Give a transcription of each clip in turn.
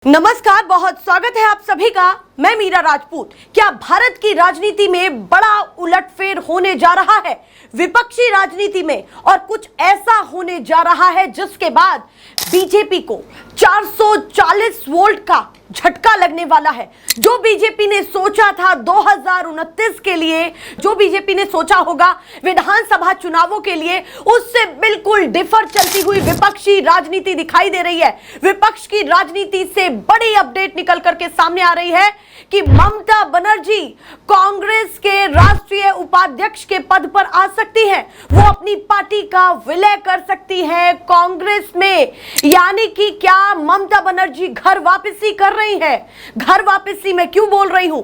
नमस्कार, बहुत स्वागत है आप सभी का। मैं मीरा राजपूत। क्या भारत की राजनीति में बड़ा उलटफेर होने जा रहा है विपक्षी राजनीति में, और कुछ ऐसा होने जा रहा है जिसके बाद बीजेपी को 440 वोल्ट का झटका लगने वाला है। जो बीजेपी ने सोचा था 2029 के लिए, जो बीजेपी ने सोचा होगा विधानसभा चुनावों के लिए, उससे बिल्कुल डिफर चलती हुई विपक्षी राजनीति दिखाई दे रही है। विपक्ष की राजनीति से बड़ी अपडेट निकल करके सामने आ रही है कि ममता बनर्जी कांग्रेस के राष्ट्रीय उपाध्यक्ष के पद पर आ सकती हैं। वो अपनी पार्टी का विलय कर सकती है कांग्रेस में। यानी कि क्या ममता बनर्जी घर वापसी कर रही है? घर वापसी मैं क्यों बोल रही हूं?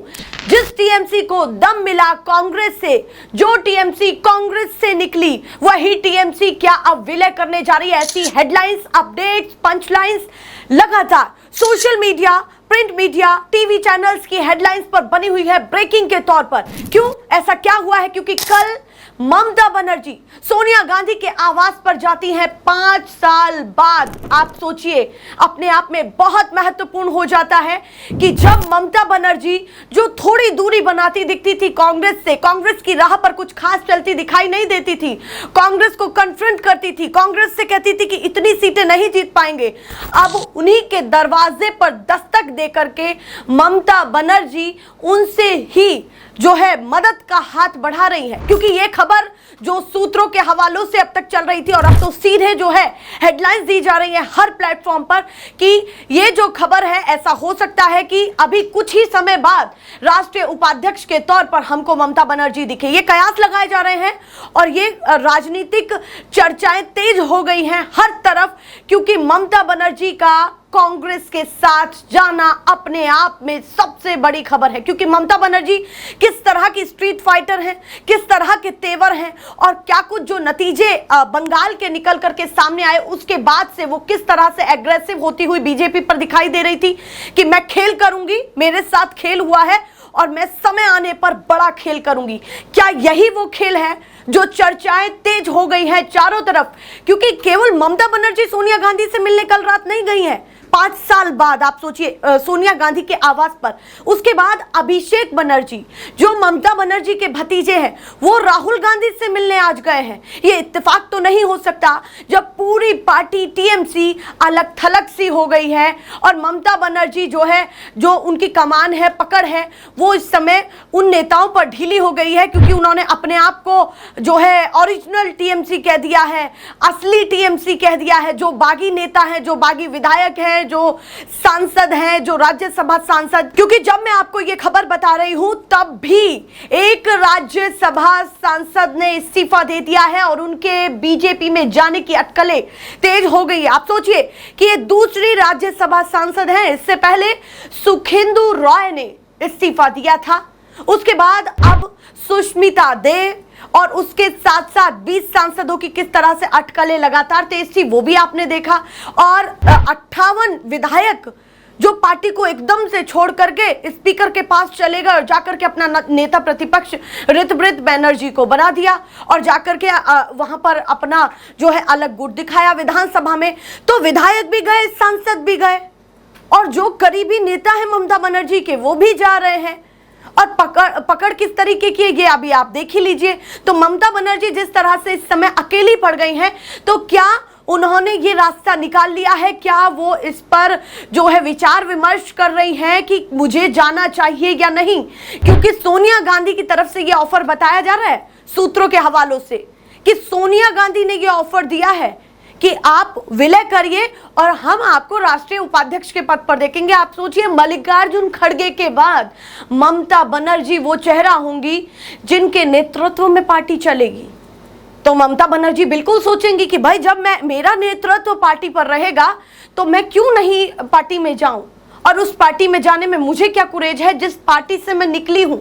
जिस टीएमसी को दम मिला कांग्रेस से, जो टीएमसी कांग्रेस से निकली, वही टीएमसी क्या अब विलय करने जा रही है? ऐसी हेडलाइंस, अपडेट्स, पंचलाइंस लगातार social media, print media, TV channels की हेडलाइंस पर बनी हुई है ब्रेकिंग के तौर पर। क्यों ऐसा क्या हुआ है? क्योंकि कल ममता बनर्जी सोनिया गांधी के आवास पर जाती हैं 5 साल बाद। आप सोचिए, अपने आप में बहुत महत्वपूर्ण हो जाता है कि जब ममता बनर्जी जो थोड़ी दूरी बनाती दिखती थी कांग्रेस से, कांग्रेस की राह पर कुछ खास चलती दिखाई नहीं देती थी, कांग्रेस को कन्फ्रंट करती थी, कांग्रेस से कहती थी कि इतनी सीटें नहीं जीत पाएंगे, अब उन्हीं के दरवाजे पर दस्तक देकर के ममता बनर्जी उनसे ही जो है मदद का हाथ बढ़ा रही है। क्योंकि ये खबर जो सूत्रों के हवालों से अब तक चल रही थी, और अब तो सीधे जो है हेडलाइंस दी जा रही है हर प्लेटफॉर्म पर कि ये जो खबर है, ऐसा हो सकता है कि अभी कुछ ही समय बाद राष्ट्रीय उपाध्यक्ष के तौर पर हमको ममता बनर्जी दिखे। ये कयास लगाए जा रहे हैं और ये राजनीतिक चर्चाएं तेज हो गई हैं हर तरफ, क्योंकि ममता बनर्जी का कांग्रेस के साथ जाना अपने आप में सबसे बड़ी खबर है। क्योंकि ममता बनर्जी किस तरह की स्ट्रीट फाइटर हैं, किस तरह के तेवर हैं, और क्या कुछ जो नतीजे बंगाल के निकल करके सामने आए उसके बाद से वो किस तरह से एग्रेसिव होती हुई बीजेपी पर दिखाई दे रही थी कि मैं खेल करूंगी, मेरे साथ खेल हुआ है और मैं समय आने पर बड़ा खेल करूंगी। क्या यही वो खेल है जो चर्चाएं तेज हो गई है चारों तरफ? क्योंकि केवल ममता बनर्जी सोनिया गांधी से मिलने कल रात नहीं गई है। 5 साल बाद आप सोचिए, सोनिया गांधी के आवास पर, उसके बाद अभिषेक बनर्जी जो ममता बनर्जी के भतीजे हैं, वो राहुल गांधी से मिलने आज गए हैं। ये इत्तेफाक तो नहीं हो सकता जब पूरी पार्टी टीएमसी अलग थलग सी हो गई है और ममता बनर्जी जो है, जो उनकी कमान है, पकड़ है, वो इस समय उन नेताओं पर ढीली हो गई है। क्योंकि उन्होंने अपने आप को जो है ओरिजिनल टीएमसी कह दिया है, असली टीएमसी कह दिया है। जो बागी नेता है, जो बागी विधायक है, जो सांसद हैं, जो राज्यसभा सांसद, क्योंकि जब मैं आपको ये खबर बता रही हूं तब भी एक राज्यसभा सांसद ने इस्तीफा दे दिया है और उनके बीजेपी में जाने की अटकलें तेज हो गई है। आप सोचिए कि ये दूसरी राज्यसभा सांसद हैं। इससे पहले सुखेंदु रॉय ने इस्तीफा दिया था, उसके बाद अब सुष्मिता देव, और उसके साथ साथ 20 सांसदों की किस तरह से अटकलें लगातार तेज थी वो भी आपने देखा। और 58 विधायक जो पार्टी को एकदम से छोड़ करके स्पीकर के पास चले गए और जाकर के अपना नेता प्रतिपक्ष ऋतुव्रत बैनर्जी को बना दिया और जाकर के वहां पर अपना जो है अलग गुट दिखाया विधानसभा में। तो विधायक भी गए, सांसद भी गए, और जो करीबी नेता है ममता बनर्जी के वो भी जा रहे हैं। और पकड़ किस तरीके की है ये अभी आप देख ही लीजिए। तो ममता बनर्जी जिस तरह से इस समय अकेली पड़ गई हैं, तो क्या उन्होंने ये रास्ता निकाल लिया है? क्या वो इस पर जो है विचार विमर्श कर रही हैं कि मुझे जाना चाहिए या नहीं? क्योंकि सोनिया गांधी की तरफ से ये ऑफर बताया जा रहा है सूत्रों के हवालों से कि सोनिया गांधी ने ये ऑफर दिया है कि आप विलय करिए और हम आपको राष्ट्रीय उपाध्यक्ष के पद पर देखेंगे। आप सोचिए, मल्लिकार्जुन खड़गे के बाद ममता बनर्जी वो चेहरा होंगी जिनके नेतृत्व में पार्टी चलेगी। तो ममता बनर्जी बिल्कुल सोचेंगी कि भाई जब मेरा नेतृत्व पार्टी पर रहेगा तो मैं क्यों नहीं पार्टी में जाऊं, और उस पार्टी में जाने में मुझे क्या कुरेज है जिस पार्टी से मैं निकली हूं।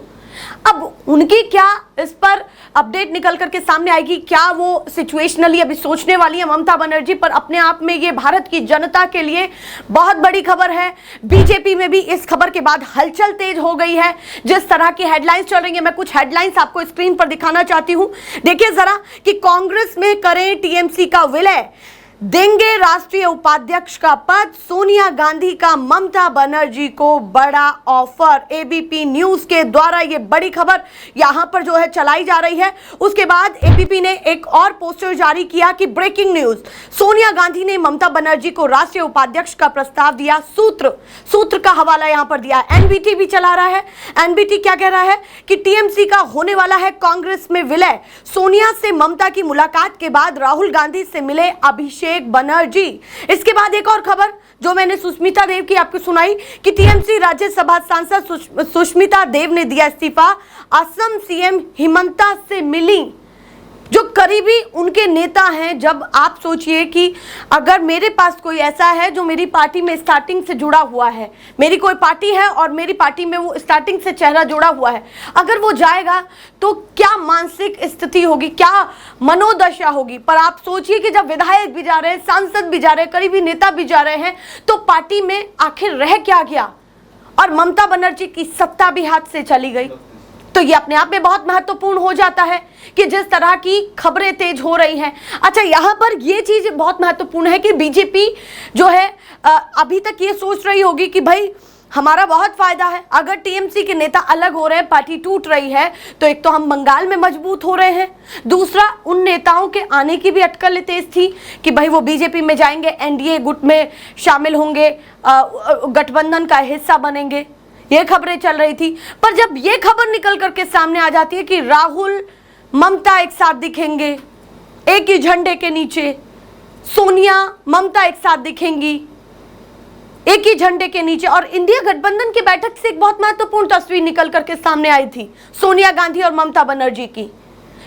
अब उनकी क्या इस पर अपडेट निकल करके सामने आएगी? क्या वो सिचुएशनली अभी सोचने वाली है ममता बनर्जी? पर अपने आप में ये भारत की जनता के लिए बहुत बड़ी खबर है। बीजेपी में भी इस खबर के बाद हलचल तेज हो गई है। जिस तरह की हेडलाइंस चल रही है, मैं कुछ हेडलाइंस आपको स्क्रीन पर दिखाना चाहती हूं। देखिए जरा कि कांग्रेस में करें टीएमसी का विलय, देंगे राष्ट्रीय उपाध्यक्ष का पद, सोनिया गांधी का ममता बनर्जी को बड़ा ऑफर। एबीपी न्यूज के द्वारा यह बड़ी खबर यहां पर जो है चलाई जा रही है। उसके बाद एबीपी ने एक और पोस्टर जारी किया कि ब्रेकिंग न्यूज, सोनिया गांधी ने ममता बनर्जी को राष्ट्रीय उपाध्यक्ष का प्रस्ताव दिया। सूत्र का हवाला यहां पर दिया। एनबीटी भी चला रहा है। एनबीटी क्या कह रहा है कि टीएमसी का होने वाला है कांग्रेस में विलय। सोनिया से ममता की मुलाकात के बाद राहुल गांधी से मिले अभिषेक बनर्जी। इसके बाद एक और खबर जो मैंने सुष्मिता देव की आपको सुनाई कि टीएमसी राज्यसभा सांसद सुष्मिता देव ने दिया इस्तीफा। असम सीएम हिमंता से मिली, जो करीबी उनके नेता हैं। जब आप सोचिए कि अगर मेरे पास कोई ऐसा है जो मेरी पार्टी में स्टार्टिंग से जुड़ा हुआ है, मेरी कोई पार्टी है और मेरी पार्टी में वो स्टार्टिंग से चेहरा जुड़ा हुआ है, अगर वो जाएगा तो क्या मानसिक स्थिति होगी, क्या मनोदशा होगी। पर आप सोचिए कि जब विधायक भी जा रहे हैं, सांसद भी जा रहे हैं, करीबी नेता भी जा रहे हैं, तो पार्टी में आखिर रह क्या गया। और ममता बनर्जी की सत्ता भी हाथ से चली गई। तो ये अपने आप में बहुत महत्वपूर्ण हो जाता है कि जिस तरह की खबरें तेज हो रही हैं। अच्छा, यहाँ पर ये चीज बहुत महत्वपूर्ण है कि बीजेपी जो है अभी तक ये सोच रही होगी कि भाई हमारा बहुत फायदा है, अगर टीएमसी के नेता अलग हो रहे हैं, पार्टी टूट रही है, तो एक तो हम बंगाल में मजबूत हो रहे हैं, दूसरा उन नेताओं के आने की भी अटकलें तेज थी कि भाई वो बीजेपी में जाएंगे, एनडीए गुट में शामिल होंगे, गठबंधन का हिस्सा बनेंगे। ये खबरें चल रही थी। पर जब ये खबर निकल करके सामने आ जाती है कि राहुल ममता एक साथ दिखेंगे, एक ही झंडे के नीचे, सोनिया ममता एक साथ दिखेंगी एक ही झंडे के नीचे, और इंडिया गठबंधन की बैठक से एक बहुत महत्वपूर्ण तस्वीर निकल करके सामने आई थी सोनिया गांधी और ममता बनर्जी की,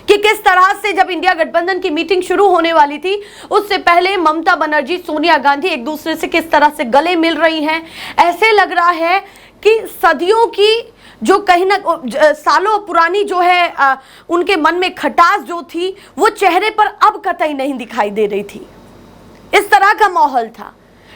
कि किस तरह से जब इंडिया गठबंधन की मीटिंग शुरू होने वाली थी, उससे पहले ममता बनर्जी, सोनिया गांधी एक दूसरे से किस तरह से गले मिल रही हैं। ऐसे लग रहा है कि सदियों की जो कहीं ना सालों पुरानी जो है उनके मन में खटास जो थी, वो चेहरे पर अब कतई नहीं दिखाई दे रही थी। इस तरह का माहौल था,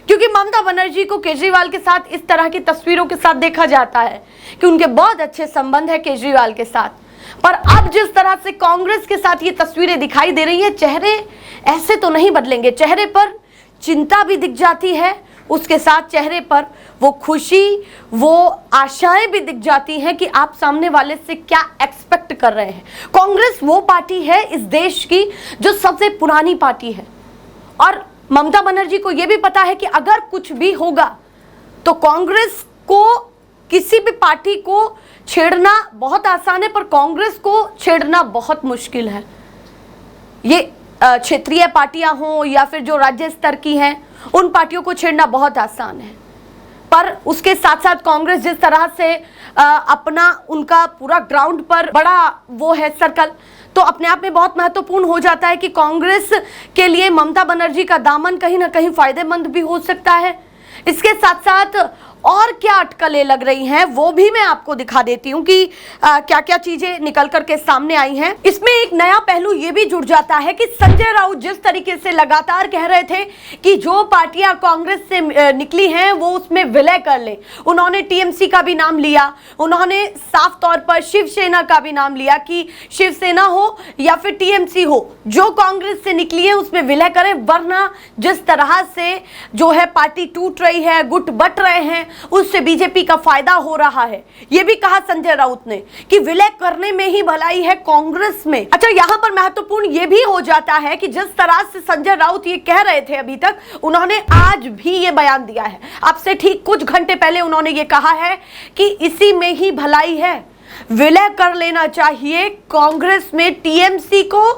क्योंकि ममता बनर्जी को केजरीवाल के साथ इस तरह की तस्वीरों के साथ देखा जाता है कि उनके बहुत अच्छे संबंध है केजरीवाल के साथ। पर अब जिस तरह से कांग्रेस के साथ ये तस्वीरें दिखाई दे रही हैं, चेहरे ऐसे तो नहीं बदलेंगे। चेहरे पर चिंता भी दिख जाती है, उसके साथ चेहरे पर वो खुशी, वो आशाएं भी दिख जाती हैं कि आप सामने वाले से क्या एक्सपेक्ट कर रहे हैं। कांग्रेस वो पार्टी है इस देश की जो सबसे पुरानी पार्टी है, और ममता बनर्जी को यह भी पता है कि अगर कुछ भी होगा तो कांग्रेस को, किसी भी पार्टी को छेड़ना बहुत आसान है, पर कांग्रेस को छेड़ना बहुत मुश्किल है। ये क्षेत्रीय पार्टियां हों या फिर जो राज्य स्तर की हैं, उन पार्टियों को छेड़ना बहुत आसान है। पर उसके साथ साथ कांग्रेस जिस तरह से अपना उनका पूरा ग्राउंड पर बड़ा वो है सर्कल, तो अपने आप में बहुत महत्वपूर्ण हो जाता है कि कांग्रेस के लिए ममता बनर्जी का दामन कहीं ना कहीं फायदेमंद भी हो सकता है। इसके साथ साथ और क्या अटकलें लग रही हैं वो भी मैं आपको दिखा देती हूँ कि क्या क्या चीजें निकल करके सामने आई हैं। इसमें एक नया पहलू ये भी जुड़ जाता है कि संजय राउत जिस तरीके से लगातार कह रहे थे कि जो पार्टियां कांग्रेस से निकली हैं वो उसमें विलय कर ले, उन्होंने टीएमसी का भी नाम लिया, उन्होंने साफ तौर पर शिवसेना का भी नाम लिया कि शिवसेना हो या फिर टीएमसी हो, जो कांग्रेस से निकली है उसमें विलय करें, वरना जिस तरह से जो है पार्टी टूट रही है, गुट बट रहे हैं, उससे बीजेपी का फायदा हो रहा है। यह भी कहा संजय राउत ने कि विलय करने में ही भलाई है कांग्रेस में। अच्छा, यहां पर महत्वपूर्ण यह भी हो जाता है कि जिस तरह से संजय राउत ये कह रहे थे अभी तक, उन्होंने आज भी ये बयान दिया है। आपसे ठीक कुछ घंटे पहले उन्होंने ये कहा है कि इसी में ही भलाई है, विलय कर लेना चाहिए कांग्रेस में टीएमसी को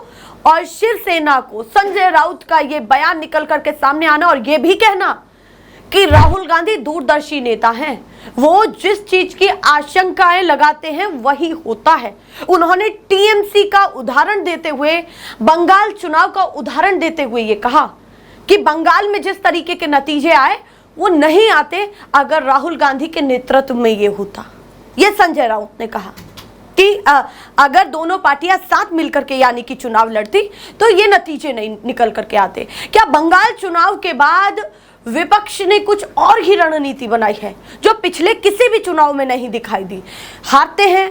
और शिवसेना को। संजय राउत का ये बयान निकल करके सामने आना और ये भी कहना कि राहुल गांधी दूरदर्शी नेता हैं, वो जिस चीज की आशंकाएं लगाते हैं वही होता है। उन्होंने टीएमसी का उदाहरण देते हुए, बंगाल चुनाव का उदाहरण देते हुए ये कहा कि बंगाल में जिस तरीके के नतीजे आए वो नहीं आते अगर राहुल गांधी के नेतृत्व में ये होता। ये संजय राउत ने कहा कि अगर दोनों पार्टियां साथ मिलकर के यानी कि चुनाव लड़ती तो ये नतीजे नहीं निकल करके आते। क्या बंगाल चुनाव के बाद विपक्ष ने कुछ और ही रणनीति बनाई है जो पिछले किसी भी चुनाव में नहीं दिखाई दी? हारते हैं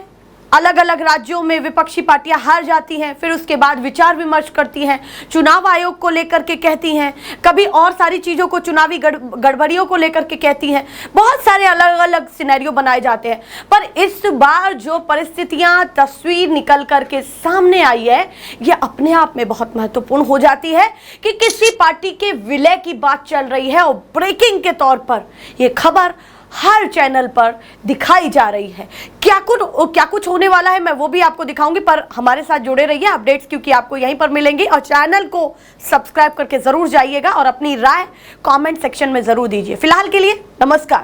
अलग अलग राज्यों में विपक्षी पार्टियां हार जाती हैं, फिर उसके बाद विचार विमर्श करती हैं, चुनाव आयोग को लेकर के कहती हैं, कभी और सारी चीज़ों को, चुनावी गड़बड़ियों को लेकर के कहती हैं। बहुत सारे अलग अलग सिनेरियो बनाए जाते हैं। पर इस बार जो परिस्थितियां, तस्वीर निकल करके सामने आई है, ये अपने आप में बहुत महत्वपूर्ण हो जाती है कि किसी पार्टी के विलय की बात चल रही है और ब्रेकिंग के तौर पर यह खबर हर चैनल पर दिखाई जा रही है। क्या कुछ होने वाला है मैं वो भी आपको दिखाऊंगी, पर हमारे साथ जुड़े रहिए। अपडेट्स क्योंकि आपको यहीं पर मिलेंगी, और चैनल को सब्सक्राइब करके जरूर जाइएगा और अपनी राय कमेंट सेक्शन में जरूर दीजिए। फिलहाल के लिए नमस्कार।